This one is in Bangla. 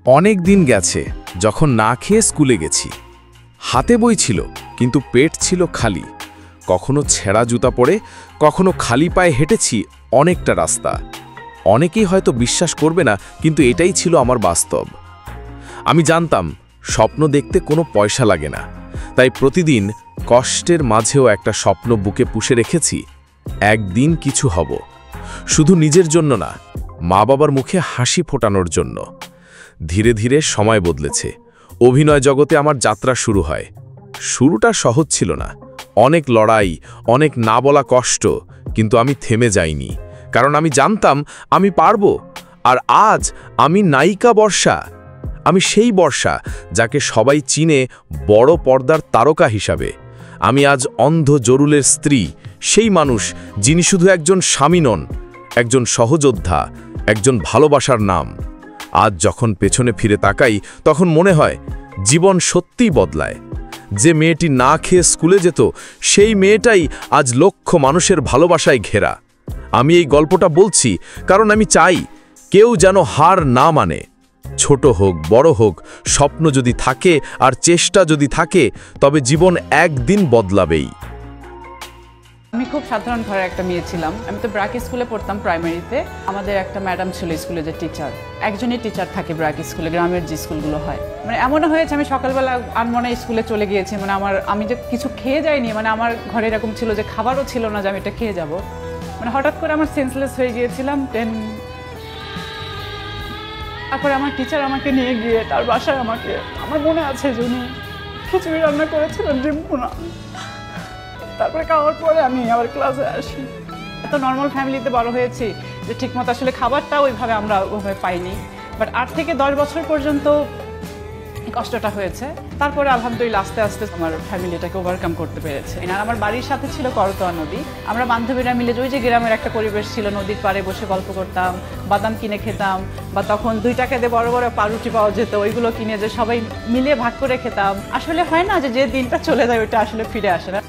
অনেক দিন গেছে যখন না খেয়ে স্কুলে গেছি। হাতে বই ছিল কিন্তু পেট ছিল খালি। কখনো ছেঁড়া জুতা পরে, কখনো খালি পায়ে হেঁটেছি অনেকটা রাস্তা। অনেকেই হয়তো বিশ্বাস করবে না, কিন্তু এটাই ছিল আমার বাস্তব। আমি জানতাম স্বপ্ন দেখতে কোনো পয়সা লাগে না, তাই প্রতিদিন কষ্টের মাঝেও একটা স্বপ্ন বুকে পুষে রেখেছি। একদিন কিছু হব, শুধু নিজের জন্য না, মা বাবার মুখে হাসি ফোটানোর জন্য। ধীরে ধীরে সময় বদলেছে। অভিনয় জগতে আমার যাত্রা শুরু হয়। শুরুটা সহজ ছিল না, অনেক লড়াই, অনেক না বলা কষ্ট, কিন্তু আমি থেমে যাইনি, কারণ আমি জানতাম আমি পারবো। আর আজ আমি নায়িকা বর্ষা। আমি সেই বর্ষা যাকে সবাই চিনে বড় পর্দার তারকা হিসাবে। আমি আজ অন্ধ জরুলের স্ত্রী, সেই মানুষ যিনি শুধু একজন স্বামী নন, একজন সহযোদ্ধা, একজন ভালোবাসার নাম। আজ যখন পেছনে ফিরে তাকাই, তখন মনে হয় জীবন সত্যিই বদলায়। যে মেয়েটি না খেয়ে স্কুলে যেত, সেই মেয়েটাই আজ লক্ষ মানুষের ভালোবাসায় ঘেরা। আমি এই গল্পটা বলছি কারণ আমি চাই কেউ যেন হার না মানে। ছোট হোক বড় হোক, স্বপ্ন যদি থাকে আর চেষ্টা যদি থাকে, তবে জীবন একদিন বদলাবেই। আমি খুব সাধারণ ঘরের একটা মেয়ে ছিলাম। আমি তো ব্র্যাক স্কুলে পড়তাম প্রাইমারিতে। আমাদের একটা ম্যাডাম ছিল স্কুলে, যে টিচার, একজনই টিচার থাকে ব্র্যাক স্কুলে, গ্রামের যে স্কুলগুলো হয়। মানে এমনও হয়েছে আমি সকালবেলা আনমনে স্কুলে চলে গিয়েছি, মানে আমি যে কিছু খেয়ে যাইনি, মানে আমার ঘরে এরকম ছিল যে খাবারও ছিল না যে আমি এটা খেয়ে যাব। মানে হঠাৎ করে আমার সেন্সলেস হয়ে গিয়েছিলাম। তারপরে আমার টিচার আমাকে নিয়ে গিয়ে তার বাসায় আমার মনে আছে যে উনি খিচুড়ি রান্না করেছিলেন, ডিম ভুনা। তারপরে খাওয়ার পরে আমি আবার ক্লাসে আসি। এত নর্মাল ফ্যামিলিতে বড় হয়েছি যে ঠিকমতো আসলে খাবারটা ওইভাবে আমরা ওইভাবে পাইনি। বাট 8 থেকে 10 বছর পর্যন্ত কষ্টটা হয়েছে। তারপরে আলহামদুলিল্লাহ আস্তে আস্তে আমার ফ্যামিলিটাকে ওভারকাম করতে পেরেছে। আর আমার বাড়ির সাথে ছিল করতোয়া নদী। আমরা বান্ধবীরা মিলে ওই যে গ্রামের একটা পরিবেশ ছিল, নদীর পাড়ে বসে গল্প করতাম, বাদাম কিনে খেতাম, বা তখন 2 টাকা দিয়ে বড় বড় পাউরুটি পাওয়া যেত, ওইগুলো কিনে যে সবাই মিলে ভাগ করে খেতাম। আসলে হয় না যে দিনটা চলে যায় ওইটা আসলে ফিরে আসে না।